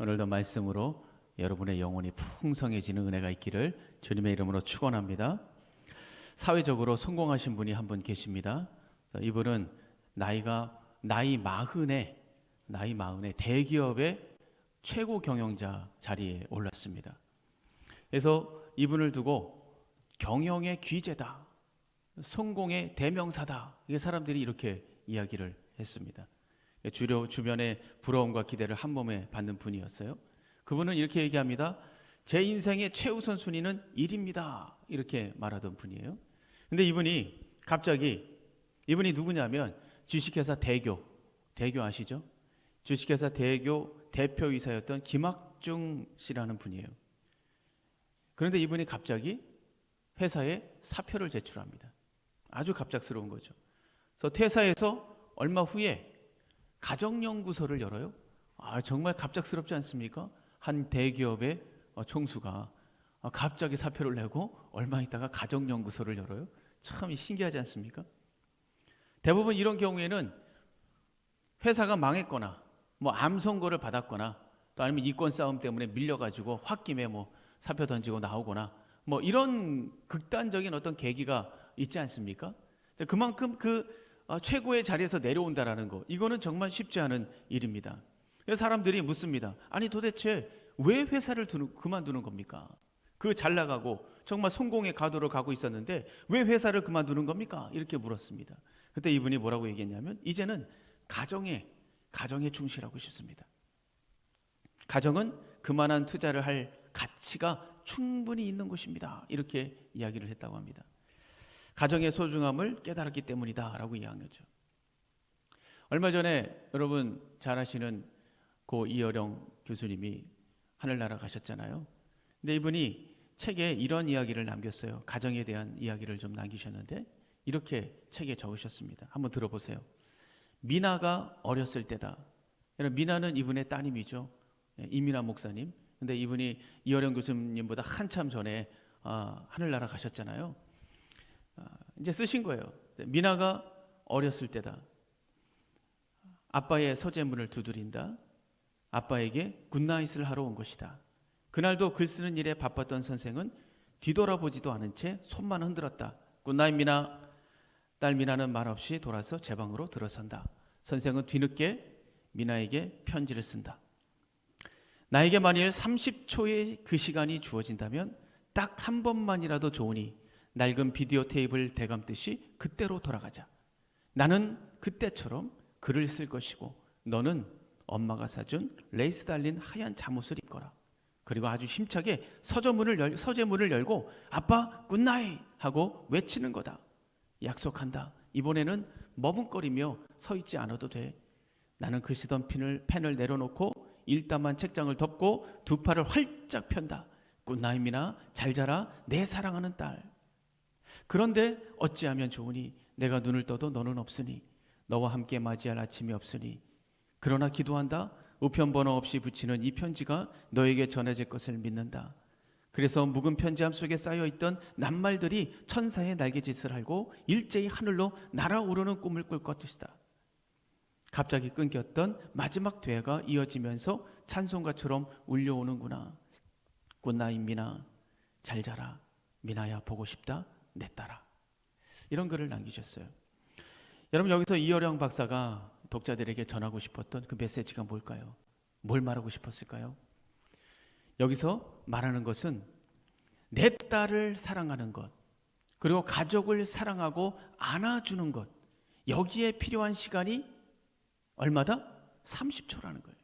오늘도 말씀으로 여러분의 영혼이 풍성해지는 은혜가 있기를 주님의 이름으로 축원합니다. 사회적으로 성공하신 분이 한 분 계십니다. 이분은 나이 마흔에 대기업의 최고 경영자 자리에 올랐습니다. 그래서 이분을 두고 경영의 귀재다, 성공의 대명사다, 이게 사람들이 이렇게 이야기를 했습니다. 주변의 부러움과 기대를 한 몸에 받는 분이었어요. 그분은 이렇게 얘기합니다. 제 인생의 최우선 순위는 일입니다, 이렇게 말하던 분이에요. 근데 이분이 누구냐면 주식회사 대교 아시죠? 주식회사 대교 대표이사였던 김학중 씨라는 분이에요. 그런데 이분이 갑자기 회사에 사표를 제출합니다. 아주 갑작스러운 거죠. 그래서 퇴사해서 얼마 후에 가정연구소를 열어요. 정말 갑작스럽지 않습니까? 한 대기업의 총수가 갑자기 사표를 내고 얼마 있다가 가정연구소를 열어요. 참 신기하지 않습니까? 대부분 이런 경우에는 회사가 망했거나 암 선고를 받았거나 또 아니면 이권 싸움 때문에 밀려가지고 홧김에 사표 던지고 나오거나 이런 극단적인 어떤 계기가 있지 않습니까? 그만큼 최고의 자리에서 내려온다라는 거, 이거는 정말 쉽지 않은 일입니다. 그래서 사람들이 묻습니다. 아니 도대체 왜 회사를 그만두는 겁니까? 그 잘 나가고 정말 성공의 가도로 가고 있었는데 왜 회사를 그만두는 겁니까? 이렇게 물었습니다. 그때 이분이 뭐라고 얘기했냐면, 이제는 가정에 충실하고 싶습니다. 가정은 그만한 투자를 할 가치가 충분히 있는 곳입니다, 이렇게 이야기를 했다고 합니다. 가정의 소중함을 깨달았기 때문이다 라고 이야기한 거죠. 얼마 전에 여러분 잘 아시는 고 이어령 교수님이 하늘나라 가셨잖아요. 근데 이분이 책에 이런 이야기를 남겼어요. 가정에 대한 이야기를 좀 남기셨는데 이렇게 책에 적으셨습니다. 한번 들어보세요. 미나가 어렸을 때다. 미나는 이분의 따님이죠. 이민아 목사님. 근데 이분이 이어령 교수님보다 한참 전에 하늘나라 가셨잖아요. 이제 쓰신 거예요. 미나가 어렸을 때다. 아빠의 서재문을 두드린다. 아빠에게 굿나잇을 하러 온 것이다. 그날도 글 쓰는 일에 바빴던 선생은 뒤돌아보지도 않은 채 손만 흔들었다. 굿나잇 미나. 딸 미나는 말없이 돌아서 제 방으로 들어선다. 선생은 뒤늦게 미나에게 편지를 쓴다. 나에게 만일 30초의 그 시간이 주어진다면 딱 한 번만이라도 좋으니 낡은 비디오 테이프를 되감듯이 그때로 돌아가자. 나는 그때처럼 글을 쓸 것이고 너는 엄마가 사준 레이스 달린 하얀 잠옷을 입거라. 그리고 아주 힘차게 서재문을 열고 아빠 굿나잇 하고 외치는 거다. 약속한다. 이번에는 머뭇거리며 서 있지 않아도 돼. 나는 글 쓰던 펜을 내려놓고 일담한 책장을 덮고 두 팔을 활짝 편다. 굿나잇 미나, 잘 자라 내 사랑하는 딸. 그런데 어찌하면 좋으니 내가 눈을 떠도 너는 없으니 너와 함께 맞이할 아침이 없으니 그러나 기도한다. 우편번호 없이 붙이는 이 편지가 너에게 전해질 것을 믿는다. 그래서 묵은 편지함 속에 쌓여있던 낱말들이 천사의 날개짓을 하고 일제히 하늘로 날아오르는 꿈을 꿀 것이다. 갑자기 끊겼던 마지막 대화가 이어지면서 찬송가처럼 울려오는구나. 굿나잇 미나, 잘 자라 미나야, 보고 싶다 내 딸아. 이런 글을 남기셨어요. 여러분, 여기서 이어령 박사가 독자들에게 전하고 싶었던 그 메시지가 뭘까요? 뭘 말하고 싶었을까요? 여기서 말하는 것은 내 딸을 사랑하는 것, 그리고 가족을 사랑하고 안아주는 것, 여기에 필요한 시간이 얼마다? 30초라는 거예요.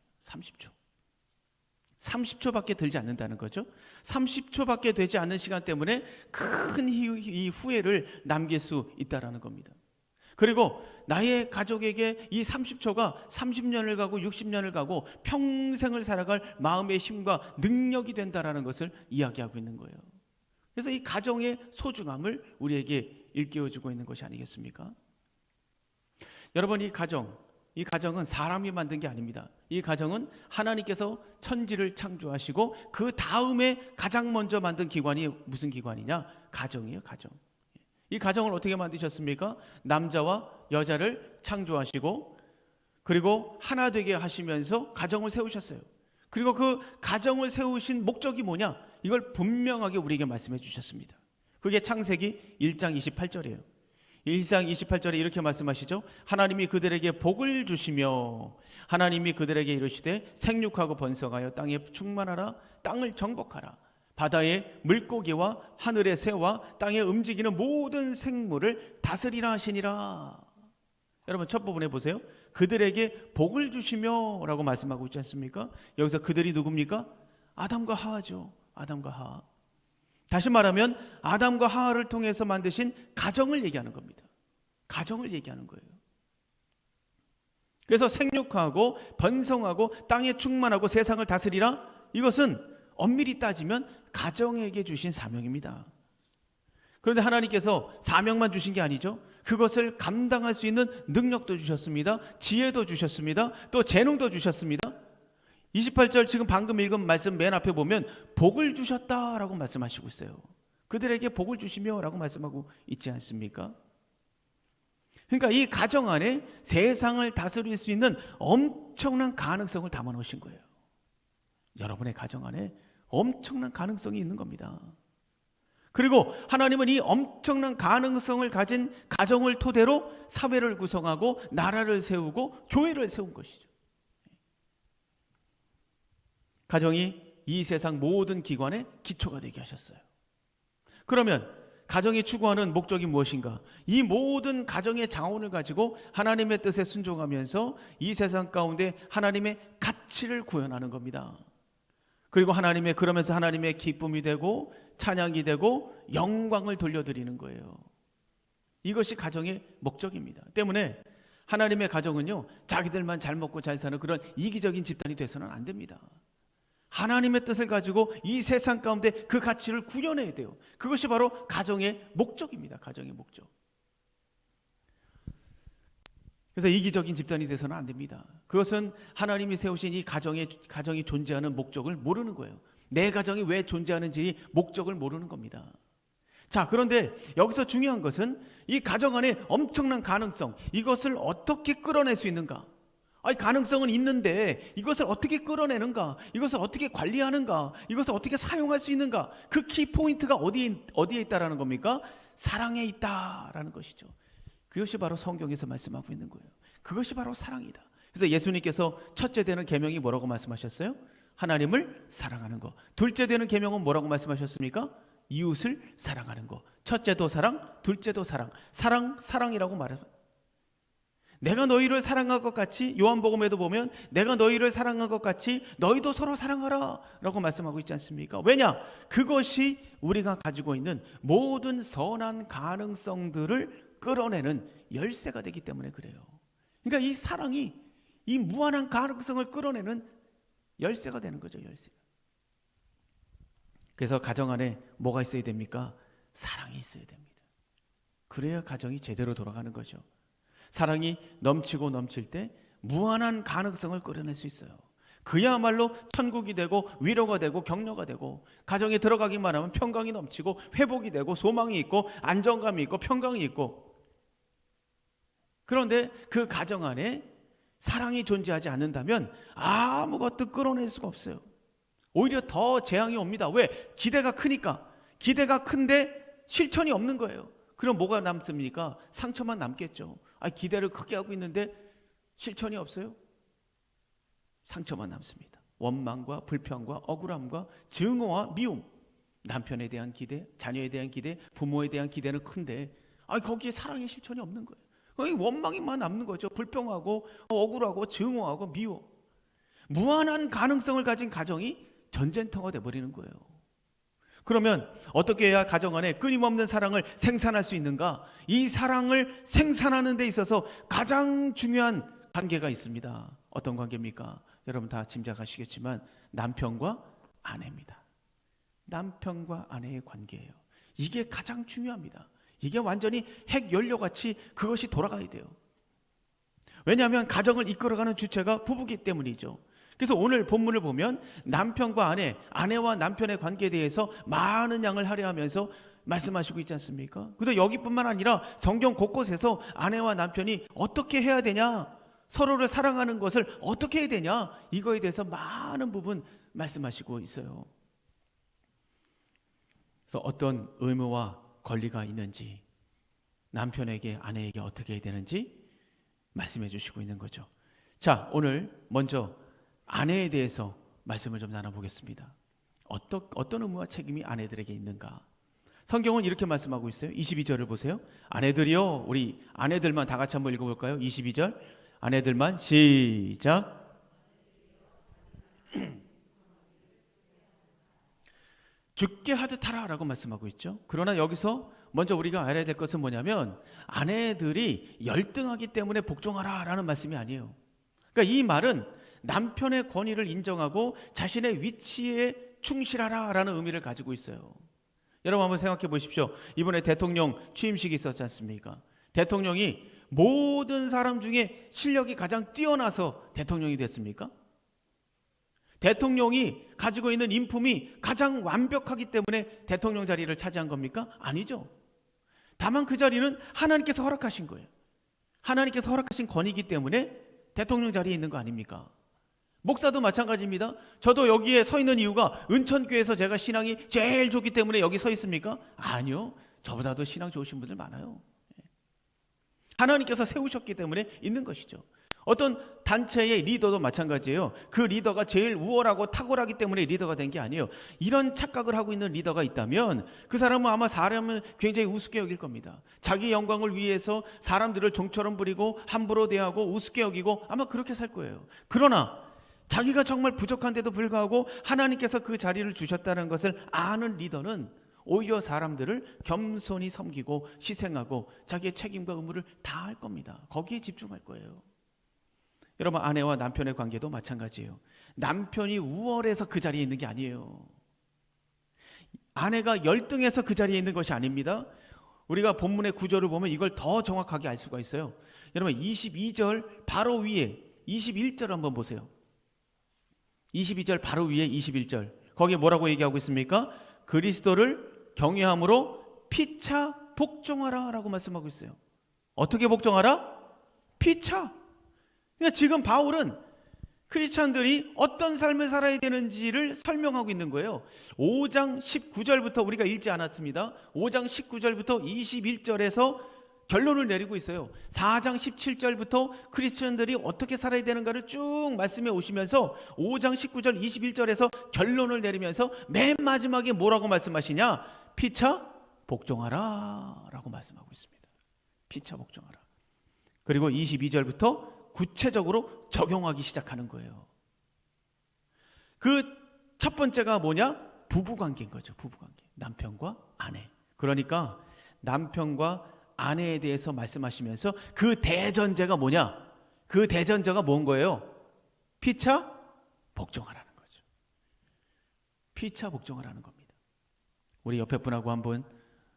30초밖에 들지 않는다는 거죠. 30초밖에 되지 않는 시간 때문에 큰 이 후회를 남길 수 있다는 겁니다. 그리고 나의 가족에게 이 30초가 30년을 가고 60년을 가고 평생을 살아갈 마음의 힘과 능력이 된다는 것을 이야기하고 있는 거예요. 그래서 이 가정의 소중함을 우리에게 일깨워주고 있는 것이 아니겠습니까? 여러분, 이 가정은 사람이 만든 게 아닙니다. 이 가정은 하나님께서 천지를 창조하시고 그 다음에 가장 먼저 만든 기관이 무슨 기관이냐? 가정이에요, 가정. 이 가정을 어떻게 만드셨습니까? 남자와 여자를 창조하시고 그리고 하나 되게 하시면서 가정을 세우셨어요. 그리고 그 가정을 세우신 목적이 뭐냐? 이걸 분명하게 우리에게 말씀해 주셨습니다. 그게 창세기 1장 28절이에요. 1장 28절에 이렇게 말씀하시죠. 하나님이 그들에게 복을 주시며 하나님이 그들에게 이르시되 생육하고 번성하여 땅에 충만하라. 땅을 정복하라. 바다의 물고기와 하늘의 새와 땅에 움직이는 모든 생물을 다스리라 하시니라. 여러분 첫 부분에 보세요. 그들에게 복을 주시며 라고 말씀하고 있지 않습니까? 여기서 그들이 누굽니까? 아담과 하와죠. 아담과 하와. 다시 말하면 아담과 하와를 통해서 만드신 가정을 얘기하는 겁니다. 가정을 얘기하는 거예요. 그래서 생육하고 번성하고 땅에 충만하고 세상을 다스리라. 이것은 엄밀히 따지면 가정에게 주신 사명입니다. 그런데 하나님께서 사명만 주신 게 아니죠. 그것을 감당할 수 있는 능력도 주셨습니다. 지혜도 주셨습니다. 또 재능도 주셨습니다. 28절 지금 방금 읽은 말씀 맨 앞에 보면 복을 주셨다라고 말씀하시고 있어요. 그들에게 복을 주시며 라고 말씀하고 있지 않습니까? 그러니까 이 가정 안에 세상을 다스릴 수 있는 엄청난 가능성을 담아 놓으신 거예요. 여러분의 가정 안에 엄청난 가능성이 있는 겁니다. 그리고 하나님은 이 엄청난 가능성을 가진 가정을 토대로 사회를 구성하고 나라를 세우고 교회를 세운 것이죠. 가정이 이 세상 모든 기관의 기초가 되게 하셨어요. 그러면 가정이 추구하는 목적이 무엇인가? 이 모든 가정의 자원을 가지고 하나님의 뜻에 순종하면서 이 세상 가운데 하나님의 가치를 구현하는 겁니다. 그리고 그러면서 하나님의 기쁨이 되고 찬양이 되고 영광을 돌려드리는 거예요. 이것이 가정의 목적입니다. 때문에 하나님의 가정은요, 자기들만 잘 먹고 잘 사는 그런 이기적인 집단이 돼서는 안 됩니다. 하나님의 뜻을 가지고 이 세상 가운데 그 가치를 구현해야 돼요. 그것이 바로 가정의 목적입니다. 가정의 목적. 그래서 이기적인 집단이 돼서는 안 됩니다. 그것은 하나님이 세우신 이 가정이 존재하는 목적을 모르는 거예요. 내 가정이 왜 존재하는지 목적을 모르는 겁니다. 자, 그런데 여기서 중요한 것은 이 가정 안에 엄청난 가능성, 이것을 어떻게 끌어낼 수 있는가? 가능성은 있는데 이것을 어떻게 끌어내는가? 이것을 어떻게 관리하는가? 이것을 어떻게 사용할 수 있는가? 그 키포인트가 어디에 있다라는 겁니까? 사랑에 있다라는 것이죠. 그것이 바로 성경에서 말씀하고 있는 거예요. 그것이 바로 사랑이다. 그래서 예수님께서 첫째 되는 계명이 뭐라고 말씀하셨어요? 하나님을 사랑하는 거. 둘째 되는 계명은 뭐라고 말씀하셨습니까? 이웃을 사랑하는 거. 첫째도 사랑, 둘째도 사랑. 사랑이라고 말해요. 내가 너희를 사랑한 것 같이, 요한복음에도 보면 내가 너희를 사랑한 것 같이 너희도 서로 사랑하라 라고 말씀하고 있지 않습니까? 왜냐? 그것이 우리가 가지고 있는 모든 선한 가능성들을 끌어내는 열쇠가 되기 때문에 그래요. 그러니까 이 사랑이 이 무한한 가능성을 끌어내는 열쇠가 되는 거죠. 열쇠. 그래서 가정 안에 뭐가 있어야 됩니까? 사랑이 있어야 됩니다. 그래야 가정이 제대로 돌아가는 거죠. 사랑이 넘치고 넘칠 때 무한한 가능성을 끌어낼 수 있어요. 그야말로 천국이 되고 위로가 되고 격려가 되고, 가정에 들어가기만 하면 평강이 넘치고 회복이 되고 소망이 있고 안정감이 있고 평강이 있고. 그런데 그 가정 안에 사랑이 존재하지 않는다면 아무것도 끌어낼 수가 없어요. 오히려 더 재앙이 옵니다. 왜? 기대가 크니까. 기대가 큰데 실천이 없는 거예요. 그럼 뭐가 남습니까? 상처만 남겠죠. 기대를 크게 하고 있는데 실천이 없어요? 상처만 남습니다. 원망과 불평과 억울함과 증오와 미움. 남편에 대한 기대, 자녀에 대한 기대, 부모에 대한 기대는 큰데 거기에 사랑의 실천이 없는 거예요. 원망이만 남는 거죠. 불평하고 억울하고 증오하고 미워. 무한한 가능성을 가진 가정이 전쟁터가 돼버리는 거예요. 그러면 어떻게 해야 가정 안에 끊임없는 사랑을 생산할 수 있는가? 이 사랑을 생산하는 데 있어서 가장 중요한 관계가 있습니다. 어떤 관계입니까? 여러분 다 짐작하시겠지만 남편과 아내입니다. 남편과 아내의 관계예요. 이게 가장 중요합니다. 이게 완전히 핵연료같이 그것이 돌아가야 돼요. 왜냐하면 가정을 이끌어가는 주체가 부부기 때문이죠. 그래서 오늘 본문을 보면 남편과 아내와 남편의 관계에 대해서 많은 양을 할애하면서 말씀하시고 있지 않습니까? 그런데 여기뿐만 아니라 성경 곳곳에서 아내와 남편이 어떻게 해야 되냐, 서로를 사랑하는 것을 어떻게 해야 되냐, 이거에 대해서 많은 부분 말씀하시고 있어요. 그래서 어떤 의무와 권리가 있는지, 남편에게 아내에게 어떻게 해야 되는지 말씀해 주시고 있는 거죠. 자, 오늘 먼저 아내에 대해서 말씀을 좀 나눠보겠습니다. 어떤 의무와 책임이 아내들에게 있는가? 성경은 이렇게 말씀하고 있어요. 22절을 보세요. 아내들이요, 우리 아내들만 다 같이 한번 읽어볼까요? 22절 아내들만 시작. 죽게 하듯 하라 라고 말씀하고 있죠. 그러나 여기서 먼저 우리가 알아야 될 것은 뭐냐면, 아내들이 열등하기 때문에 복종하라 라는 말씀이 아니에요. 그러니까 이 말은 남편의 권위를 인정하고 자신의 위치에 충실하라 라는 의미를 가지고 있어요. 여러분 한번 생각해 보십시오. 이번에 대통령 취임식이 있었지 않습니까? 대통령이 모든 사람 중에 실력이 가장 뛰어나서 대통령이 됐습니까? 대통령이 가지고 있는 인품이 가장 완벽하기 때문에 대통령 자리를 차지한 겁니까? 아니죠. 다만 그 자리는 하나님께서 허락하신 거예요. 하나님께서 허락하신 권위이기 때문에 대통령 자리에 있는 거 아닙니까? 목사도 마찬가지입니다. 저도 여기에 서 있는 이유가 은천교회에서 제가 신앙이 제일 좋기 때문에 여기 서 있습니까? 아니요. 저보다도 신앙 좋으신 분들 많아요. 하나님께서 세우셨기 때문에 있는 것이죠. 어떤 단체의 리더도 마찬가지예요. 그 리더가 제일 우월하고 탁월하기 때문에 리더가 된 게 아니에요. 이런 착각을 하고 있는 리더가 있다면 그 사람은 아마 사람을 굉장히 우습게 여길 겁니다. 자기 영광을 위해서 사람들을 종처럼 부리고 함부로 대하고 우습게 여기고 아마 그렇게 살 거예요. 그러나 자기가 정말 부족한데도 불구하고 하나님께서 그 자리를 주셨다는 것을 아는 리더는 오히려 사람들을 겸손히 섬기고 희생하고 자기의 책임과 의무를 다할 겁니다. 거기에 집중할 거예요. 여러분, 아내와 남편의 관계도 마찬가지예요. 남편이 우월해서 그 자리에 있는 게 아니에요. 아내가 열등해서 그 자리에 있는 것이 아닙니다. 우리가 본문의 구절을 보면 이걸 더 정확하게 알 수가 있어요. 여러분 22절 바로 위에 21절 한번 보세요. 22절 바로 위에 21절 거기에 뭐라고 얘기하고 있습니까? 그리스도를 경외함으로 피차 복종하라 라고 말씀하고 있어요. 어떻게 복종하라? 피차. 그러니까 지금 바울은 크리스찬들이 어떤 삶을 살아야 되는지를 설명하고 있는 거예요. 5장 19절부터 우리가 읽지 않았습니다. 5장 19절부터 21절에서 결론을 내리고 있어요. 4장 17절부터 크리스천들이 어떻게 살아야 되는가를 쭉 말씀해 오시면서 5장 19절 21절에서 결론을 내리면서 맨 마지막에 뭐라고 말씀하시냐? 피차 복종하라 라고 말씀하고 있습니다. 피차 복종하라. 그리고 22절부터 구체적으로 적용하기 시작하는 거예요. 그 첫 번째가 뭐냐? 부부관계인 거죠. 부부관계. 남편과 아내. 그러니까 남편과 아내에 대해서 말씀하시면서 그 대전제가 뭐냐? 그 대전제가 뭔 거예요? 피차 복종하라는 거죠. 피차 복종하라는 겁니다. 우리 옆에 분하고 한번,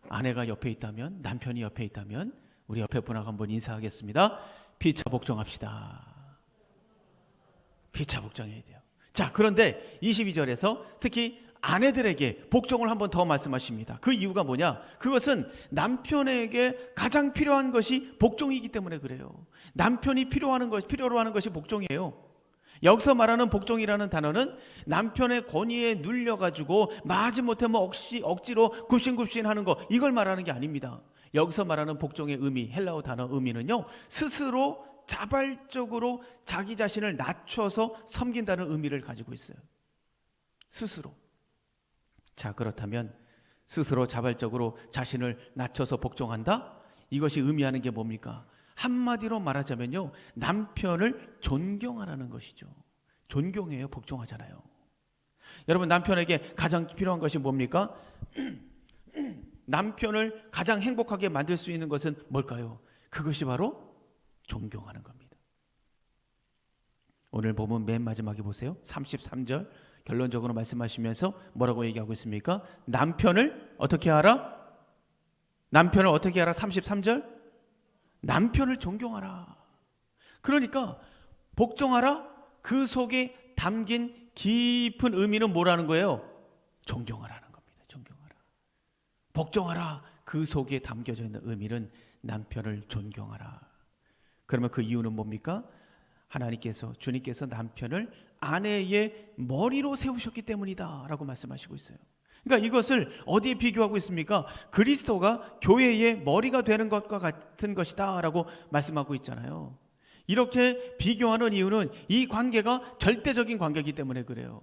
아내가 옆에 있다면, 남편이 옆에 있다면 우리 옆에 분하고 한번 인사하겠습니다. 피차 복종합시다. 피차 복종해야 돼요. 자, 그런데 22절에서 특히 아내들에게 복종을 한 번 더 말씀하십니다. 그 이유가 뭐냐? 그것은 남편에게 가장 필요한 것이 복종이기 때문에 그래요. 남편이 필요로 하는 것이 복종이에요. 여기서 말하는 복종이라는 단어는 남편의 권위에 눌려가지고 마지못해 억지로 굽신굽신 하는 거, 이걸 말하는 게 아닙니다. 여기서 말하는 복종의 의미, 헬라어 단어 의미는요, 스스로 자발적으로 자기 자신을 낮춰서 섬긴다는 의미를 가지고 있어요. 스스로. 자, 그렇다면 스스로 자발적으로 자신을 낮춰서 복종한다? 이것이 의미하는 게 뭡니까? 한마디로 말하자면요, 남편을 존경하라는 것이죠. 존경해요. 복종하잖아요. 여러분, 남편에게 가장 필요한 것이 뭡니까? 남편을 가장 행복하게 만들 수 있는 것은 뭘까요? 그것이 바로 존경하는 겁니다. 오늘 보면 맨 마지막에 보세요. 33절 결론적으로 말씀하시면서 뭐라고 얘기하고 있습니까? 남편을 어떻게 하라? 남편을 어떻게 하라? 33절 남편을 존경하라. 그러니까 복종하라, 그 속에 담긴 깊은 의미는 뭐라는 거예요? 존경하라는 겁니다. 존경하라. 복종하라, 그 속에 담겨져 있는 의미는 남편을 존경하라. 그러면 그 이유는 뭡니까? 하나님께서, 주님께서 남편을 아내의 머리로 세우셨기 때문이다 라고 말씀하시고 있어요. 그러니까 이것을 어디에 비교하고 있습니까? 그리스도가 교회의 머리가 되는 것과 같은 것이다 라고 말씀하고 있잖아요. 이렇게 비교하는 이유는 이 관계가 절대적인 관계이기 때문에 그래요.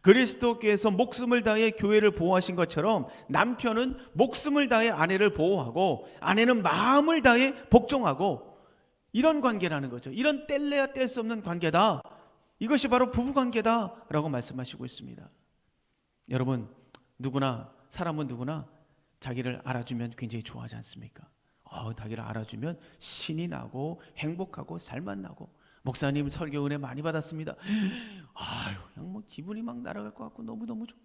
그리스도께서 목숨을 다해 교회를 보호하신 것처럼 남편은 목숨을 다해 아내를 보호하고 아내는 마음을 다해 복종하고, 이런 관계라는 거죠. 이런 뗄래야 뗄 수 없는 관계다. 이것이 바로 부부관계다라고 말씀하시고 있습니다. 여러분, 사람은 누구나 자기를 알아주면 굉장히 좋아하지 않습니까? 자기를 알아주면 신이 나고 행복하고 살만 나고, 목사님 설교 은혜 많이 받았습니다. 그냥 뭐 기분이 막 날아갈 것 같고 너무너무 좋아.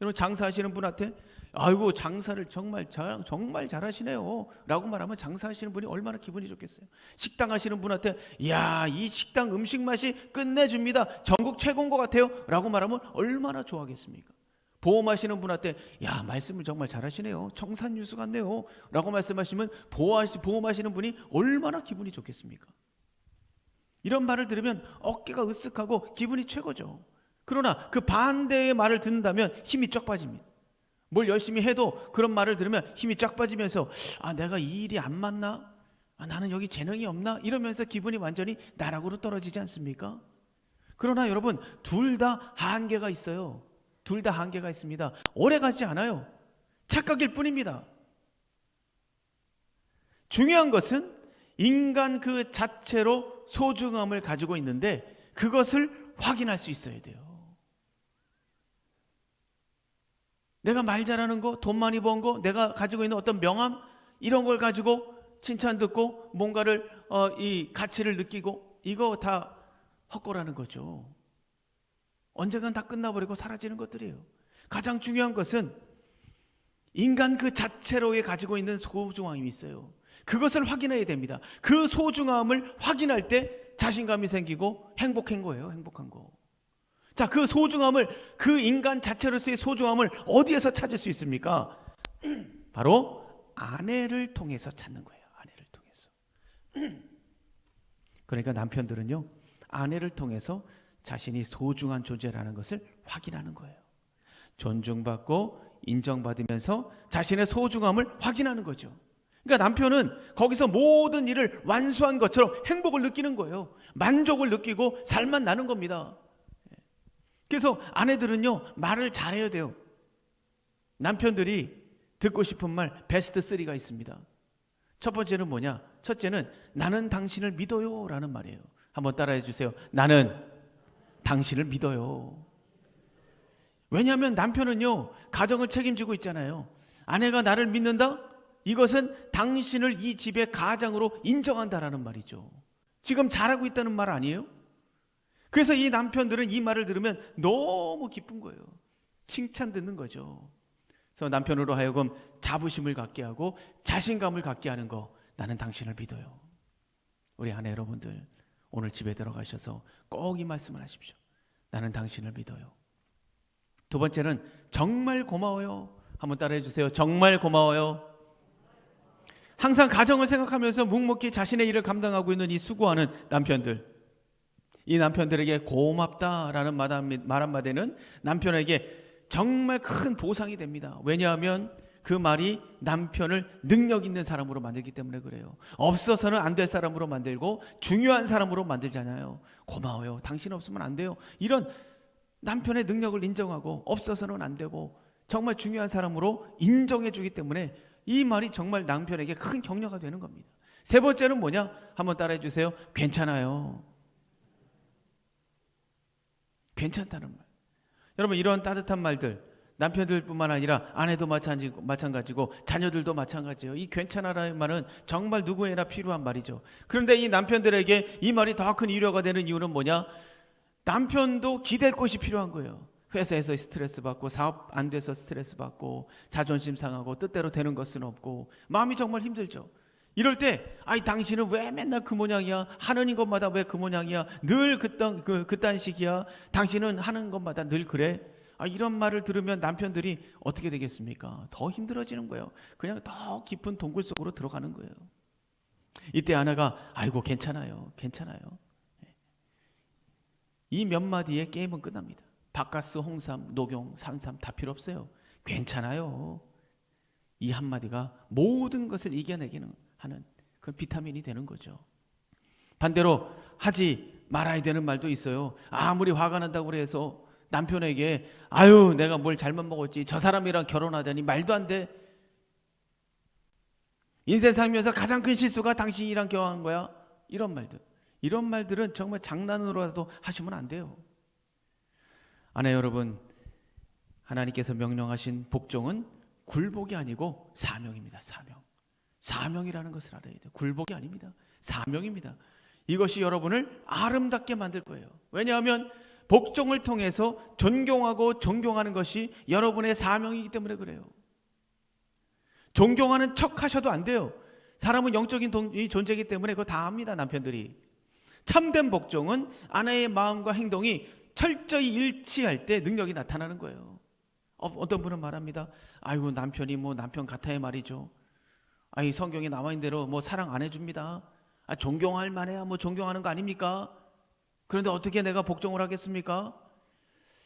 여러분, 장사하시는 분한테 아이고 장사를 정말 잘하시네요 라고 말하면 장사하시는 분이 얼마나 기분이 좋겠어요. 식당 하시는 분한테 야, 이 식당 음식 맛이 끝내줍니다, 전국 최고인 것 같아요 라고 말하면 얼마나 좋아하겠습니까? 보험하시는 분한테 야, 말씀을 정말 잘하시네요, 청산유수 같네요 라고 말씀하시면 보험하시는 분이 얼마나 기분이 좋겠습니까? 이런 말을 들으면 어깨가 으쓱하고 기분이 최고죠. 그러나 그 반대의 말을 듣는다면 힘이 쫙 빠집니다. 뭘 열심히 해도 그런 말을 들으면 힘이 쫙 빠지면서 내가 이 일이 안 맞나? 나는 여기 재능이 없나? 이러면서 기분이 완전히 나락으로 떨어지지 않습니까? 그러나 여러분, 둘 다 한계가 있어요. 둘 다 한계가 있습니다. 오래 가지 않아요. 착각일 뿐입니다. 중요한 것은 인간 그 자체로 소중함을 가지고 있는데 그것을 확인할 수 있어야 돼요. 내가 말 잘하는 거, 돈 많이 번 거, 내가 가지고 있는 어떤 명함, 이런 걸 가지고 칭찬 듣고 뭔가를 이 가치를 느끼고, 이거 다 헛거라는 거죠. 언젠간 다 끝나버리고 사라지는 것들이에요. 가장 중요한 것은 인간 그 자체로에 가지고 있는 소중함이 있어요. 그것을 확인해야 됩니다. 그 소중함을 확인할 때 자신감이 생기고 행복한 거예요. 행복한 거. 자, 그 소중함을, 그 인간 자체로서의 소중함을 어디에서 찾을 수 있습니까? 바로 아내를 통해서 찾는 거예요. 아내를 통해서. 그러니까 남편들은요, 아내를 통해서 자신이 소중한 존재라는 것을 확인하는 거예요. 존중받고 인정받으면서 자신의 소중함을 확인하는 거죠. 그러니까 남편은 거기서 모든 일을 완수한 것처럼 행복을 느끼는 거예요. 만족을 느끼고 살만 나는 겁니다. 그래서 아내들은요, 말을 잘해야 돼요. 남편들이 듣고 싶은 말 베스트 3가 있습니다. 첫 번째는 뭐냐? 첫째는 나는 당신을 믿어요 라는 말이에요. 한번 따라해 주세요. 나는 당신을 믿어요. 왜냐하면 남편은요, 가정을 책임지고 있잖아요. 아내가 나를 믿는다? 이것은 당신을 이 집의 가장으로 인정한다라는 말이죠. 지금 잘하고 있다는 말 아니에요? 그래서 이 남편들은 이 말을 들으면 너무 기쁜 거예요. 칭찬 듣는 거죠. 그래서 남편으로 하여금 자부심을 갖게 하고 자신감을 갖게 하는 거, 나는 당신을 믿어요. 우리 아내 여러분들, 오늘 집에 들어가셔서 꼭 이 말씀을 하십시오. 나는 당신을 믿어요. 두 번째는 정말 고마워요. 한번 따라해 주세요. 정말 고마워요. 항상 가정을 생각하면서 묵묵히 자신의 일을 감당하고 있는 이 수고하는 남편들, 이 남편들에게 고맙다라는 말 한마디는 남편에게 정말 큰 보상이 됩니다. 왜냐하면 그 말이 남편을 능력 있는 사람으로 만들기 때문에 그래요. 없어서는 안 될 사람으로 만들고 중요한 사람으로 만들잖아요. 고마워요. 당신 없으면 안 돼요. 이런 남편의 능력을 인정하고 없어서는 안 되고 정말 중요한 사람으로 인정해 주기 때문에 이 말이 정말 남편에게 큰 격려가 되는 겁니다. 세 번째는 뭐냐? 한번 따라해 주세요. 괜찮아요. 괜찮다는 말. 여러분, 이런 따뜻한 말들, 남편들뿐만 아니라 아내도 마찬가지고 자녀들도 마찬가지예요. 이 괜찮아라는 말은 정말 누구에나 필요한 말이죠. 그런데 이 남편들에게 이 말이 더 큰 위로가 되는 이유는 뭐냐? 남편도 기댈 곳이 필요한 거예요. 회사에서 스트레스 받고 사업 안 돼서 스트레스 받고 자존심 상하고 뜻대로 되는 것은 없고 마음이 정말 힘들죠. 이럴 때 당신은 왜 맨날 그 모양이야? 하는 것마다 왜 그 모양이야? 늘 그딴 식이야? 당신은 하는 것마다 늘 그래? 이런 말을 들으면 남편들이 어떻게 되겠습니까? 더 힘들어지는 거예요. 그냥 더 깊은 동굴 속으로 들어가는 거예요. 이때 아내가 아이고 괜찮아요. 괜찮아요. 이 몇 마디에 게임은 끝납니다. 바카스, 홍삼, 녹용, 산삼 다 필요 없어요. 괜찮아요. 이 한마디가 모든 것을 이겨내기는 하는 그런 비타민이 되는 거죠. 반대로 하지 말아야 되는 말도 있어요. 아무리 화가 난다고 해서 남편에게 아유 내가 뭘 잘못 먹었지, 저 사람이랑 결혼하다니 말도 안 돼, 인생 살면서 가장 큰 실수가 당신이랑 결혼한 거야, 이런 말들은 정말 장난으로라도 하시면 안 돼요. 아내 여러분, 하나님께서 명령하신 복종은 굴복이 아니고 사명입니다. 사명이라는 것을 알아야 돼요. 굴복이 아닙니다. 사명입니다. 이것이 여러분을 아름답게 만들 거예요. 왜냐하면 복종을 통해서 존경하고 존경하는 것이 여러분의 사명이기 때문에 그래요. 존경하는 척 하셔도 안 돼요. 사람은 영적인 존재이기 때문에 그거 다 압니다. 남편들이. 참된 복종은 아내의 마음과 행동이 철저히 일치할 때 능력이 나타나는 거예요. 어떤 분은 말합니다. 아이고 남편이 뭐 남편 같아야 말이죠. 아이 성경에 나와 있는 대로 뭐 사랑 안 해줍니다. 존경할 만해야 뭐 존경하는 거 아닙니까? 그런데 어떻게 내가 복종을 하겠습니까?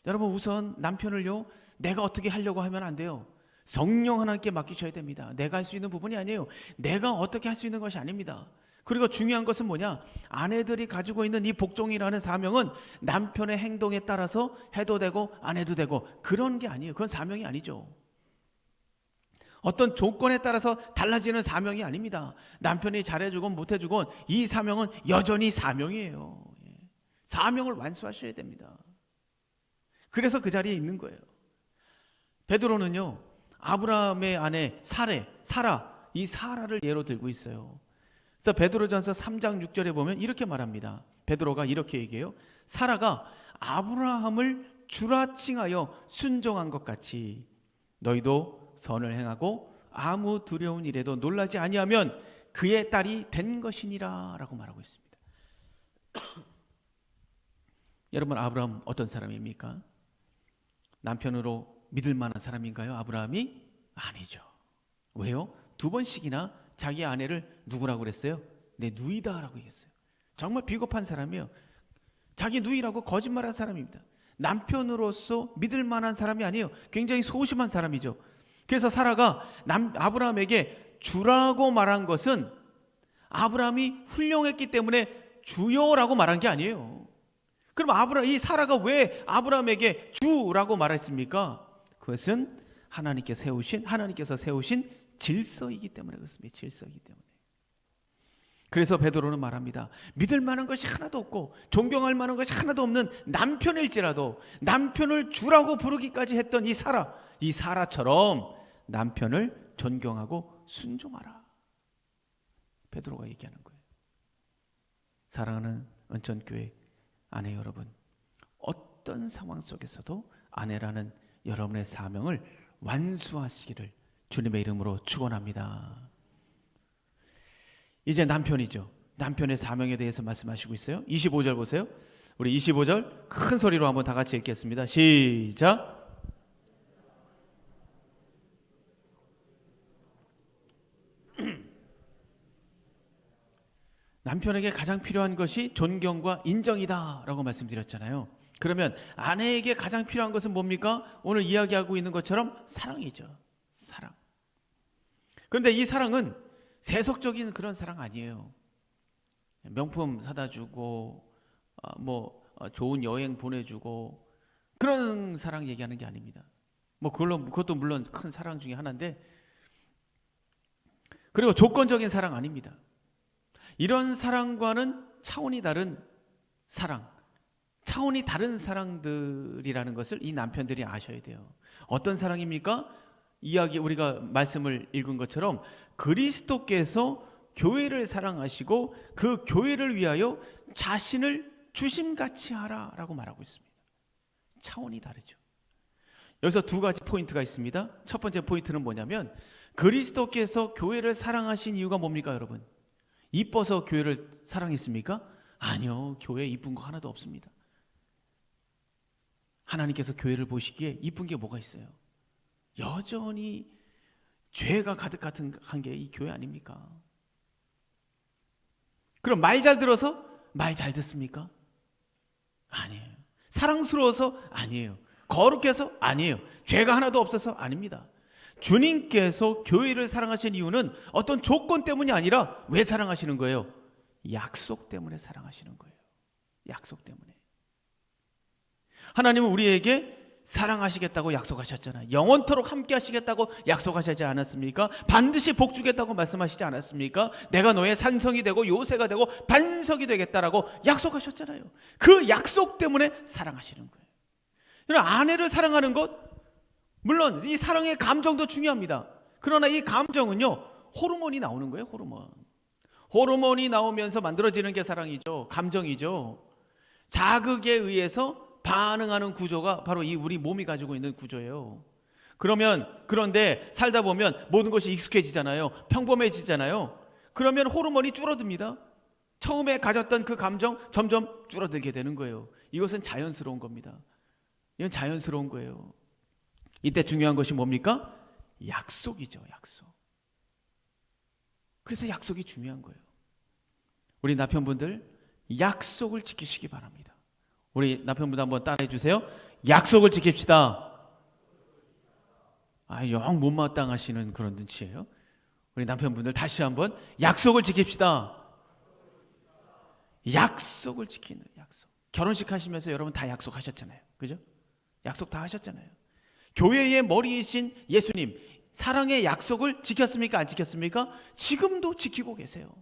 여러분 우선 남편을요 내가 어떻게 하려고 하면 안 돼요. 성령 하나님께 맡기셔야 됩니다. 내가 할 수 있는 부분이 아니에요. 내가 어떻게 할 수 있는 것이 아닙니다. 그리고 중요한 것은 뭐냐, 아내들이 가지고 있는 이 복종이라는 사명은 남편의 행동에 따라서 해도 되고 안 해도 되고 그런 게 아니에요. 그건 사명이 아니죠. 어떤 조건에 따라서 달라지는 사명이 아닙니다. 남편이 잘해주건 못해주건 이 사명은 여전히 사명이에요. 사명을 완수하셔야 됩니다. 그래서 그 자리에 있는 거예요. 베드로는요 아브라함의 아내 사라, 이 사라를 예로 들고 있어요. 그래서 베드로전서 3장 6절에 보면 이렇게 말합니다. 베드로가 이렇게 얘기해요. 사라가 아브라함을 주라 칭하여 순종한 것 같이 너희도 선을 행하고 아무 두려운 일에도 놀라지 아니하면 그의 딸이 된 것이니라 라고 말하고 있습니다. 여러분 아브라함 어떤 사람입니까? 남편으로 믿을 만한 사람인가요? 아브라함이? 아니죠. 왜요? 2번씩이나 자기 아내를 누구라고 그랬어요? 내 누이다 라고 얘기했어요. 정말 비겁한 사람이에요. 자기 누이라고 거짓말한 사람입니다. 남편으로서 믿을 만한 사람이 아니에요. 굉장히 소심한 사람이죠. 그래서 사라가 아브라함에게 주라고 말한 것은 아브라함이 훌륭했기 때문에 주여라고 말한 게 아니에요. 그럼 이 사라가 왜 아브라함에게 주라고 말했습니까? 그것은 하나님께서 세우신 질서이기 때문에 그렇습니다. 질서이기 때문에. 그래서 베드로는 말합니다. 믿을 만한 것이 하나도 없고 존경할 만한 것이 하나도 없는 남편일지라도 남편을 주라고 부르기까지 했던 이 사라처럼 남편을 존경하고 순종하라. 베드로가 얘기하는 거예요. 사랑하는 은천교회 아내 여러분, 어떤 상황 속에서도 아내라는 여러분의 사명을 완수하시기를 주님의 이름으로 축원합니다. 이제 남편이죠. 남편의 사명에 대해서 말씀하시고 있어요. 25절 보세요. 우리 25절 큰 소리로 한번 다 같이 읽겠습니다. 시작. 남편에게 가장 필요한 것이 존경과 인정이다 라고 말씀드렸잖아요. 그러면 아내에게 가장 필요한 것은 뭡니까? 오늘 이야기하고 있는 것처럼 사랑이죠. 사랑. 그런데 이 사랑은 세속적인 그런 사랑 아니에요. 명품 사다 주고 좋은 여행 보내주고 그런 사랑 얘기하는 게 아닙니다. 그것도 물론 큰 사랑 중에 하나인데, 그리고 조건적인 사랑 아닙니다. 이런 사랑과는 차원이 다른 사랑, 차원이 다른 사랑들이라는 것을 이 남편들이 아셔야 돼요. 어떤 사랑입니까? 우리가 말씀을 읽은 것처럼 그리스도께서 교회를 사랑하시고 그 교회를 위하여 자신을 주심같이 하라라고 말하고 있습니다. 차원이 다르죠. 여기서 2가지 포인트가 있습니다. 첫 번째 포인트는 뭐냐면, 그리스도께서 교회를 사랑하신 이유가 뭡니까 여러분? 이뻐서 교회를 사랑했습니까? 아니요. 교회에 이쁜 거 하나도 없습니다. 하나님께서 교회를 보시기에 이쁜 게 뭐가 있어요? 여전히 죄가 가득한 게 이 교회 아닙니까? 그럼 말 잘 들어서 말 잘 듣습니까? 아니에요. 사랑스러워서 아니에요. 거룩해서 아니에요. 죄가 하나도 없어서 아닙니다. 주님께서 교회를 사랑하시는 이유는 어떤 조건 때문이 아니라 왜 사랑하시는 거예요? 약속 때문에 사랑하시는 거예요. 약속 때문에. 하나님은 우리에게 사랑하시겠다고 약속하셨잖아요. 영원토록 함께 하시겠다고 약속하시지 않았습니까? 반드시 복 주겠다고 말씀하시지 않았습니까? 내가 너의 산성이 되고 요새가 되고 반석이 되겠다라고 약속하셨잖아요. 그 약속 때문에 사랑하시는 거예요. 여러분, 아내를 사랑하는 것, 물론 이 사랑의 감정도 중요합니다. 그러나 이 감정은요, 호르몬이 나오는 거예요. 호르몬이 나오면서 만들어지는 게 사랑이죠. 감정이죠. 자극에 의해서 반응하는 구조가 바로 이 우리 몸이 가지고 있는 구조예요. 그런데 살다 보면 모든 것이 익숙해지잖아요. 평범해지잖아요. 그러면 호르몬이 줄어듭니다. 처음에 가졌던 그 감정 점점 줄어들게 되는 거예요. 이것은 자연스러운 겁니다. 이건 자연스러운 거예요. 이때 중요한 것이 뭡니까? 약속이죠. 약속. 그래서 약속이 중요한 거예요. 우리 남편분들 약속을 지키시기 바랍니다. 우리 남편분 한번 따라해 주세요. 약속을 지킵시다. 영 못마땅하시는 그런 눈치예요. 우리 남편분들 다시 한번 약속을 지킵시다. 약속을 지키는 약속. 결혼식 하시면서 여러분 다 약속하셨잖아요. 그죠? 약속 다 하셨잖아요. 교회의 머리이신 예수님, 사랑의 약속을 지켰습니까? 안 지켰습니까? 지금도 지키고 계세요.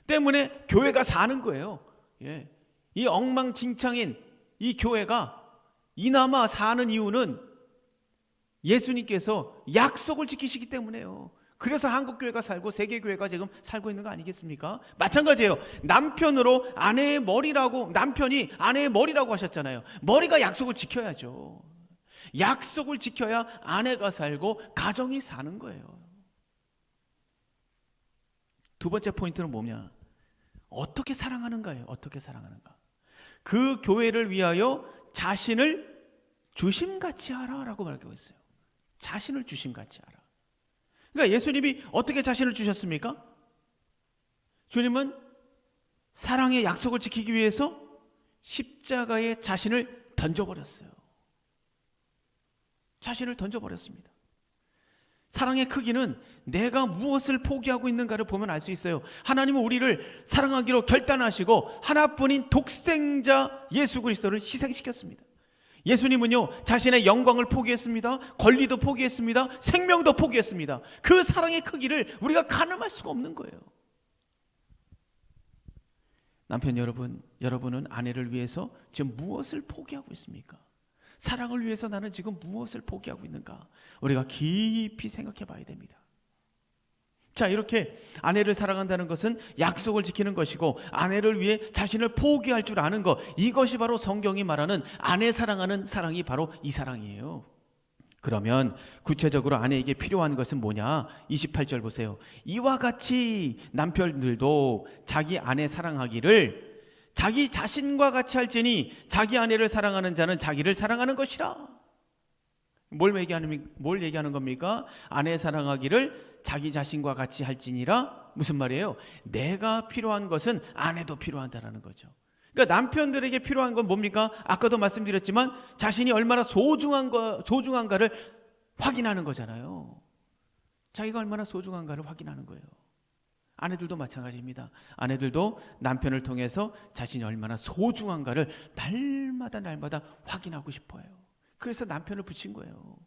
때문에 교회가 사는 거예요. 예. 이 엉망진창인 이 교회가 이나마 사는 이유는 예수님께서 약속을 지키시기 때문에요. 그래서 한국교회가 살고 세계교회가 지금 살고 있는 거 아니겠습니까? 마찬가지예요. 남편이 아내의 머리라고 하셨잖아요. 머리가 약속을 지켜야죠. 약속을 지켜야 아내가 살고 가정이 사는 거예요. 두 번째 포인트는 뭐냐? 어떻게 사랑하는가예요. 어떻게 사랑하는가? 그 교회를 위하여 자신을 주심같이 하라라고 말하고 있어요. 자신을 주심같이 하라. 그러니까 예수님이 어떻게 자신을 주셨습니까? 주님은 사랑의 약속을 지키기 위해서 십자가에 자신을 던져버렸어요. 자신을 던져버렸습니다. 사랑의 크기는 내가 무엇을 포기하고 있는가를 보면 알 수 있어요. 하나님은 우리를 사랑하기로 결단하시고 하나뿐인 독생자 예수 그리스도를 희생시켰습니다. 예수님은요, 자신의 영광을 포기했습니다. 권리도 포기했습니다. 생명도 포기했습니다. 그 사랑의 크기를 우리가 가늠할 수가 없는 거예요. 남편 여러분은 아내를 위해서 지금 무엇을 포기하고 있습니까? 사랑을 위해서 나는 지금 무엇을 포기하고 있는가? 우리가 깊이 생각해 봐야 됩니다. 자, 이렇게 아내를 사랑한다는 것은 약속을 지키는 것이고 아내를 위해 자신을 포기할 줄 아는 것, 이것이 바로 성경이 말하는 아내 사랑하는 사랑이 바로 이 사랑이에요. 그러면 구체적으로 아내에게 필요한 것은 뭐냐? 28절 보세요. 이와 같이 남편들도 자기 아내 사랑하기를 자기 자신과 같이 할지니 자기 아내를 사랑하는 자는 자기를 사랑하는 것이라. 뭘 얘기하는 겁니까? 아내 사랑하기를 자기 자신과 같이 할지니라. 무슨 말이에요? 내가 필요한 것은 아내도 필요하다라는 거죠. 그러니까 남편들에게 필요한 건 뭡니까? 아까도 말씀드렸지만 자신이 얼마나 소중한가를 확인하는 거잖아요. 자기가 얼마나 소중한가를 확인하는 거예요. 아내들도 마찬가지입니다. 아내들도 남편을 통해서 자신이 얼마나 소중한가를 날마다 확인하고 싶어요. 그래서 남편을 붙인 거예요.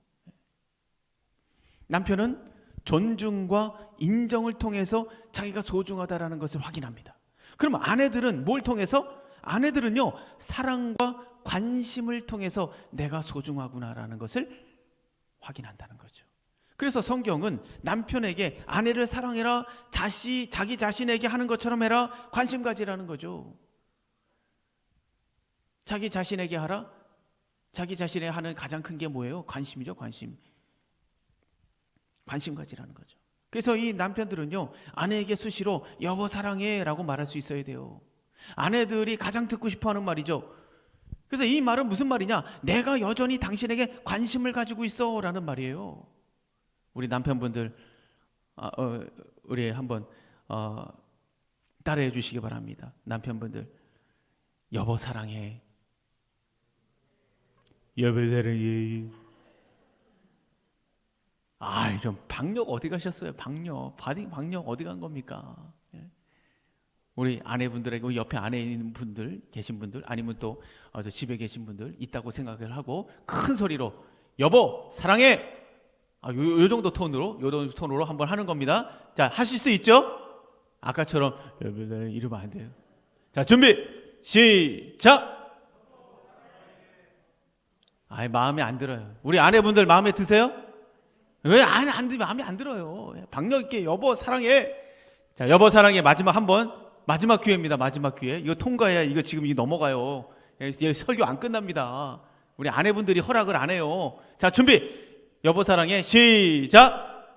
남편은 존중과 인정을 통해서 자기가 소중하다라는 것을 확인합니다. 그럼 아내들은 뭘 통해서? 아내들은요, 사랑과 관심을 통해서 내가 소중하구나라는 것을 확인한다는 거죠. 그래서 성경은 남편에게 아내를 사랑해라, 자기 자신에게 하는 것처럼 해라, 관심 가지라는 거죠. 자기 자신에게 하라. 자기 자신에 하는 가장 큰 게 뭐예요? 관심이죠. 관심 가지라는 거죠. 그래서 이 남편들은요, 아내에게 수시로 여보 사랑해 라고 말할 수 있어야 돼요. 아내들이 가장 듣고 싶어하는 말이죠. 그래서 이 말은 무슨 말이냐? 내가 여전히 당신에게 관심을 가지고 있어 라는 말이에요. 우리 남편분들 우리 한번 따라해 주시기 바랍니다. 남편분들, 여보 사랑해. 여보 사랑해. 아, 좀 박력 어디 가셨어요? 박력 어디 간 겁니까? 예. 우리 아내분들에게, 우리 옆에 안에 있는 분들, 계신 분들, 아니면 또 저 집에 계신 분들 있다고 생각을 하고 큰 소리로 여보 사랑해. 요 정도 톤으로, 요 정도 톤으로 한번 하는 겁니다. 자, 하실 수 있죠? 아까처럼 여보 사랑해 이러면 안 돼요. 자, 준비 시작. 마음에 안 들어요. 우리 아내분들 마음에 드세요? 왜 마음에 안 들어요. 박력 있게 여보 사랑해. 자, 여보 사랑해 마지막 기회입니다. 마지막 기회. 이거 통과해야 이거 지금 이거 넘어가요. 설교 안 끝납니다. 우리 아내분들이 허락을 안 해요. 자, 준비. 여보 사랑해 시작.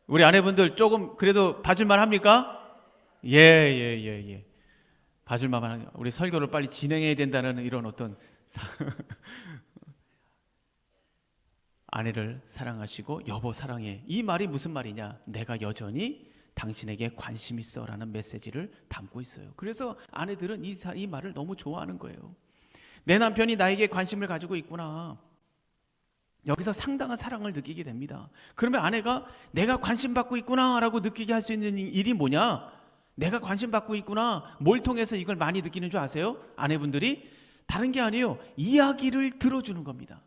우리 아내분들 조금 그래도 봐줄만 합니까? 예. 봐줄만 합니다. 우리 설교를 빨리 진행해야 된다는 이런 어떤 아내를 사랑하시고 여보 사랑해. 이 말이 무슨 말이냐? 내가 여전히 당신에게 관심 있어 라는 메시지를 담고 있어요. 그래서 아내들은 이 말을 너무 좋아하는 거예요. 내 남편이 나에게 관심을 가지고 있구나. 여기서 상당한 사랑을 느끼게 됩니다. 그러면 아내가 내가 관심 받고 있구나 라고 느끼게 할 수 있는 일이 뭐냐? 내가 관심 받고 있구나. 뭘 통해서 이걸 많이 느끼는 줄 아세요? 아내분들이 다른 게 아니에요. 이야기를 들어주는 겁니다.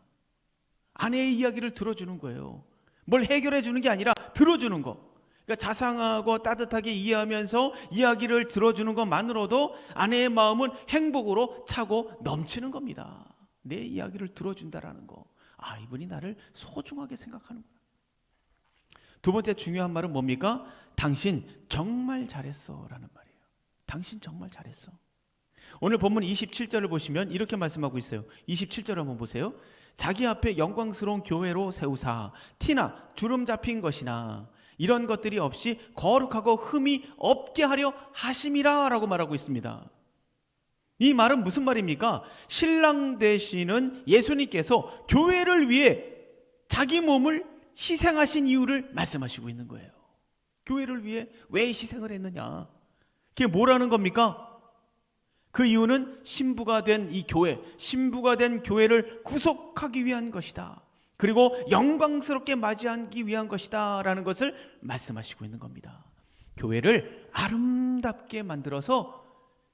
아내의 이야기를 들어주는 거예요. 뭘 해결해 주는 게 아니라 들어주는 거. 그러니까 자상하고 따뜻하게 이해하면서 이야기를 들어주는 것만으로도 아내의 마음은 행복으로 차고 넘치는 겁니다. 내 이야기를 들어준다라는 거. 이분이 나를 소중하게 생각하는구나. 두 번째 중요한 말은 뭡니까? 당신 정말 잘했어 라는 말이에요. 당신 정말 잘했어. 오늘 본문 27절을 보시면 이렇게 말씀하고 있어요. 27절 한번 보세요. 자기 앞에 영광스러운 교회로 세우사 티나 주름 잡힌 것이나 이런 것들이 없이 거룩하고 흠이 없게 하려 하심이라 라고 말하고 있습니다. 이 말은 무슨 말입니까? 신랑 되시는 예수님께서 교회를 위해 자기 몸을 희생하신 이유를 말씀하시고 있는 거예요. 교회를 위해 왜 희생을 했느냐? 그게 뭐라는 겁니까? 그 이유는 신부가 된 이 교회, 신부가 된 교회를 구속하기 위한 것이다. 그리고 영광스럽게 맞이하기 위한 것이다 라는 것을 말씀하시고 있는 겁니다. 교회를 아름답게 만들어서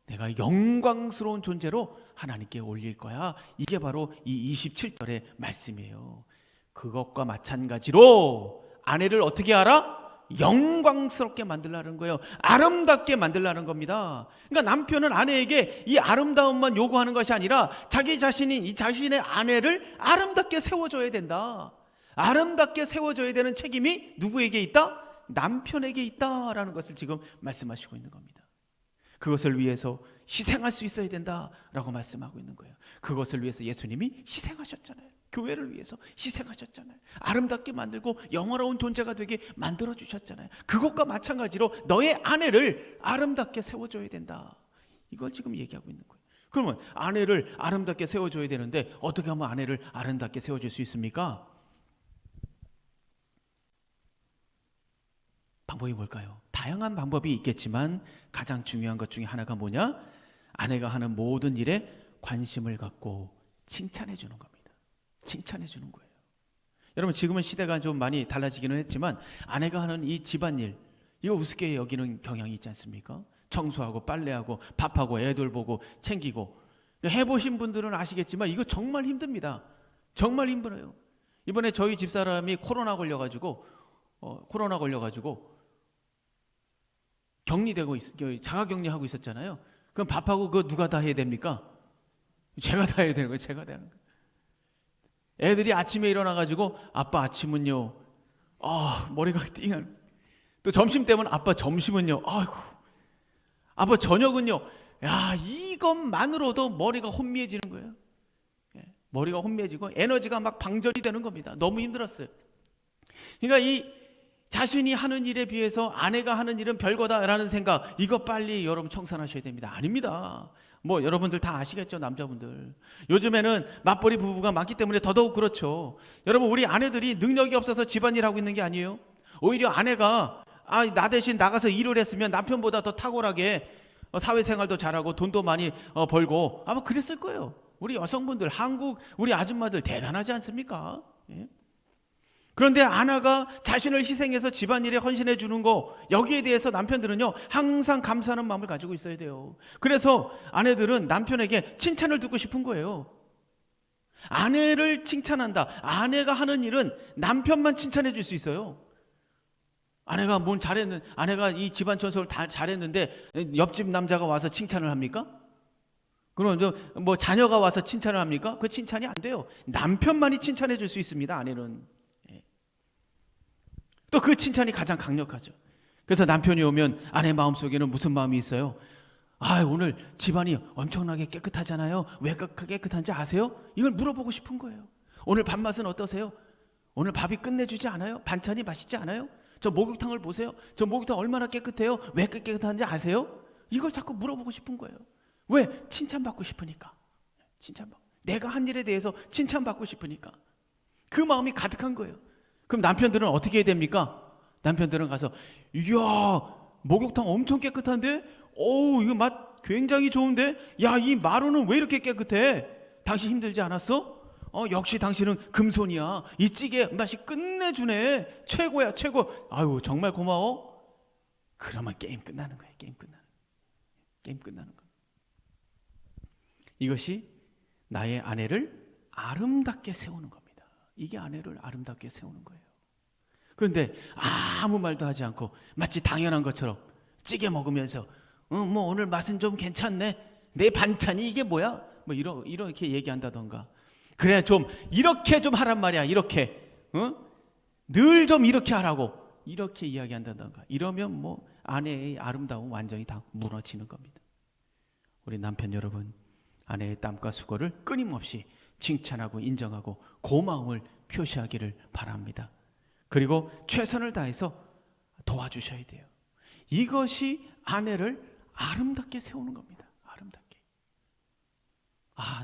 내가 영광스러운 존재로 하나님께 올릴 거야. 이게 바로 이 27절의 말씀이에요. 그것과 마찬가지로 아내를 어떻게 하라? 영광스럽게 만들라는 거예요. 아름답게 만들라는 겁니다. 그러니까 남편은 아내에게 이 아름다움만 요구하는 것이 아니라 자기 자신이 이 자신의 아내를 아름답게 세워줘야 된다. 아름답게 세워줘야 되는 책임이 누구에게 있다? 남편에게 있다라는 것을 지금 말씀하시고 있는 겁니다. 그것을 위해서 희생할 수 있어야 된다라고 말씀하고 있는 거예요. 그것을 위해서 예수님이 희생하셨잖아요. 교회를 위해서 희생하셨잖아요. 아름답게 만들고 영화로운 존재가 되게 만들어주셨잖아요. 그것과 마찬가지로 너의 아내를 아름답게 세워줘야 된다. 이걸 지금 얘기하고 있는 거예요. 그러면 아내를 아름답게 세워줘야 되는데 어떻게 하면 아내를 아름답게 세워줄 수 있습니까? 방법이 뭘까요? 다양한 방법이 있겠지만 가장 중요한 것 중에 하나가 뭐냐? 아내가 하는 모든 일에 관심을 갖고 칭찬해 주는 겁니다. 칭찬해 주는 거예요. 여러분 지금은 시대가 좀 많이 달라지기는 했지만 아내가 하는 이 집안일 이거 우습게 여기는 경향이 있지 않습니까? 청소하고 빨래하고 밥하고 애들 보고 챙기고 해보신 분들은 아시겠지만 이거 정말 힘듭니다. 정말 힘들어요. 이번에 저희 집사람이 코로나 걸려가지고 격리되고 자가격리하고 있었잖아요. 그럼 밥하고 그거 누가 다 해야 됩니까? 제가 다 해야 되는 거예요. 제가 다 하는 거예요. 애들이 아침에 일어나가지고 아빠 아침은요. 머리가 띵한. 또 점심 때면 아빠 점심은요. 아이고. 아빠 저녁은요. 야 이것만으로도 머리가 혼미해지는 거예요. 머리가 혼미해지고 에너지가 막 방전이 되는 겁니다. 너무 힘들었어요. 그러니까 이 자신이 하는 일에 비해서 아내가 하는 일은 별거다라는 생각 이거 빨리 여러분 청산하셔야 됩니다. 아닙니다. 뭐 여러분들 다 아시겠죠, 남자분들. 요즘에는 맞벌이 부부가 많기 때문에 더더욱 그렇죠. 여러분 우리 아내들이 능력이 없어서 집안일 하고 있는 게 아니에요. 오히려 아내가 나 대신 나가서 일을 했으면 남편보다 더 탁월하게 사회생활도 잘하고 돈도 많이 벌고 아마 그랬을 거예요. 우리 여성분들, 한국 우리 아줌마들 대단하지 않습니까? 예? 그런데 아내가 자신을 희생해서 집안일에 헌신해 주는 거, 여기에 대해서 남편들은요 항상 감사하는 마음을 가지고 있어야 돼요. 그래서 아내들은 남편에게 칭찬을 듣고 싶은 거예요. 아내를 칭찬한다. 아내가 하는 일은 남편만 칭찬해 줄 수 있어요. 아내가 아내가 이 집안 청소를 다 잘했는데 옆집 남자가 와서 칭찬을 합니까? 그럼 뭐 자녀가 와서 칭찬을 합니까? 그 칭찬이 안 돼요. 남편만이 칭찬해 줄 수 있습니다. 아내는. 또 그 칭찬이 가장 강력하죠. 그래서 남편이 오면 아내 마음속에는 무슨 마음이 있어요? 오늘 집안이 엄청나게 깨끗하잖아요. 왜 깨끗한지 아세요? 이걸 물어보고 싶은 거예요. 오늘 밥맛은 어떠세요? 오늘 밥이 끝내주지 않아요? 반찬이 맛있지 않아요? 저 목욕탕을 보세요. 저 목욕탕 얼마나 깨끗해요? 왜 깨끗한지 아세요? 이걸 자꾸 물어보고 싶은 거예요. 왜? 칭찬받고 싶으니까. 내가 한 일에 대해서 칭찬받고 싶으니까. 그 마음이 가득한 거예요. 그럼 남편들은 어떻게 해야 됩니까? 남편들은 가서 이야 목욕탕 엄청 깨끗한데? 이거 맛 굉장히 좋은데? 야, 이 마루는 왜 이렇게 깨끗해? 당신 힘들지 않았어? 역시 당신은 금손이야. 이 찌개 맛이 끝내주네. 최고야 최고. 아유 정말 고마워. 그러면 게임 끝나는 거예요. 게임 끝나는 거예요. 이것이 나의 아내를 아름답게 세우는 겁니다. 이게 아내를 아름답게 세우는 거예요. 그런데 아무 말도 하지 않고 마치 당연한 것처럼 찌개 먹으면서 뭐 오늘 맛은 좀 괜찮네. 내 반찬이 이게 뭐야? 뭐 이렇게 얘기한다던가. 그래 좀 이렇게 좀 하란 말이야. 이렇게 늘 좀 이렇게 하라고 이렇게 이야기한다던가. 이러면 뭐 아내의 아름다움 완전히 다 무너지는 겁니다. 우리 남편 여러분, 아내의 땀과 수고를 끊임없이 칭찬하고 인정하고 고마움을 표시하기를 바랍니다. 그리고 최선을 다해서 도와주셔야 돼요. 이것이 아내를 아름답게 세우는 겁니다. 아름답게.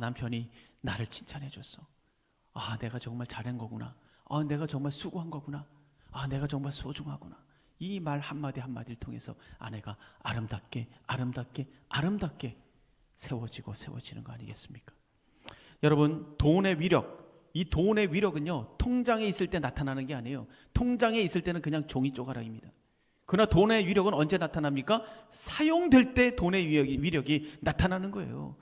남편이 나를 칭찬해 줬어. 내가 정말 잘한 거구나. 내가 정말 수고한 거구나. 내가 정말 소중하구나. 이 말 한마디 한마디를 통해서 아내가 아름답게 세워지는 거 아니겠습니까? 여러분, 돈의 위력, 이 돈의 위력은요 통장에 있을 때 나타나는 게 아니에요. 통장에 있을 때는 그냥 종이 쪼가락입니다. 그러나 돈의 위력은 언제 나타납니까? 사용될 때 돈의 위력이 나타나는 거예요.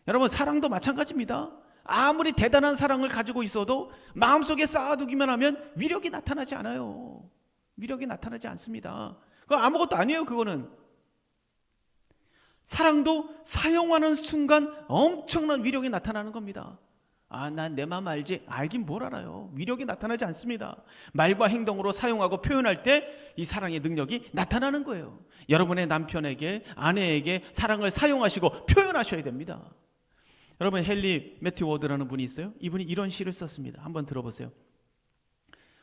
여러분, 사랑도 마찬가지입니다. 아무리 대단한 사랑을 가지고 있어도 마음속에 쌓아두기만 하면 위력이 나타나지 않아요. 위력이 나타나지 않습니다. 그거 아무것도 아니에요. 그거는 사랑도 사용하는 순간 엄청난 위력이 나타나는 겁니다. 난 내 마음 알지? 알긴 뭘 알아요. 위력이 나타나지 않습니다. 말과 행동으로 사용하고 표현할 때 이 사랑의 능력이 나타나는 거예요. 여러분의 남편에게, 아내에게 사랑을 사용하시고 표현하셔야 됩니다. 여러분, 헨리 매튜 워드라는 분이 있어요. 이분이 이런 시를 썼습니다. 한번 들어보세요.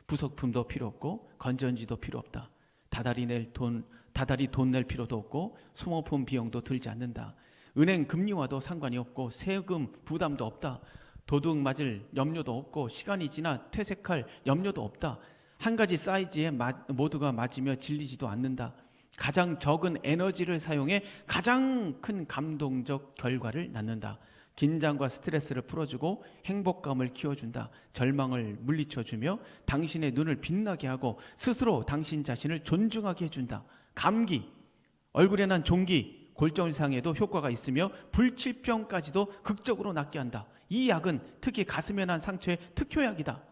부속품도 필요 없고 건전지도 필요 없다. 다달이 돈 낼 필요도 없고 소모품 비용도 들지 않는다. 은행 금리와도 상관이 없고 세금 부담도 없다. 도둑 맞을 염려도 없고 시간이 지나 퇴색할 염려도 없다. 한 가지 사이즈에 모두가 맞으며 질리지도 않는다. 가장 적은 에너지를 사용해 가장 큰 감동적 결과를 낳는다. 긴장과 스트레스를 풀어주고 행복감을 키워준다. 절망을 물리쳐주며 당신의 눈을 빛나게 하고 스스로 당신 자신을 존중하게 해준다. 감기, 얼굴에 난 종기, 골절상에도 효과가 있으며 불치병까지도 극적으로 낫게 한다. 이 약은 특히 가슴에 난 상처의 특효약이다.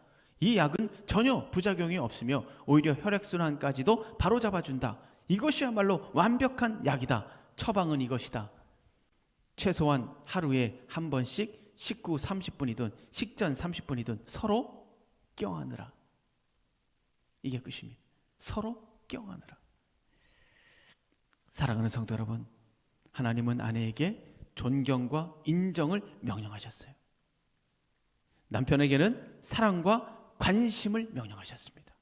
이 약은 전혀 부작용이 없으며 오히려 혈액순환까지도 바로잡아준다. 이것이야말로 완벽한 약이다. 처방은 이것이다. 최소한 하루에 한 번씩 식후 30분이든 식전 30분이든 서로 껴안으라. 이게 끝입니다. 서로 껴안으라. 사랑하는 성도 여러분, 하나님은 아내에게 존경과 인정을 명령하셨어요. 남편에게는 사랑과 관심을 명령하셨습니다.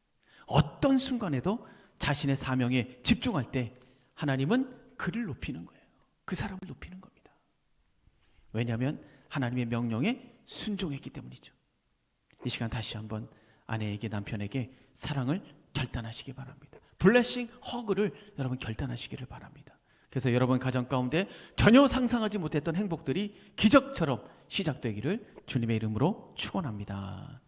어떤 순간에도 자신의 사명에 집중할 때 하나님은 그를 높이는 거예요. 그 사람을 높이는 겁니다. 왜냐하면 하나님의 명령에 순종했기 때문이죠. 이 시간 다시 한번 아내에게, 남편에게 사랑을 결단하시기 바랍니다. 블레싱 허그를 여러분 결단하시기를 바랍니다. 그래서 여러분 가정 가운데 전혀 상상하지 못했던 행복들이 기적처럼 시작되기를 주님의 이름으로 축원합니다.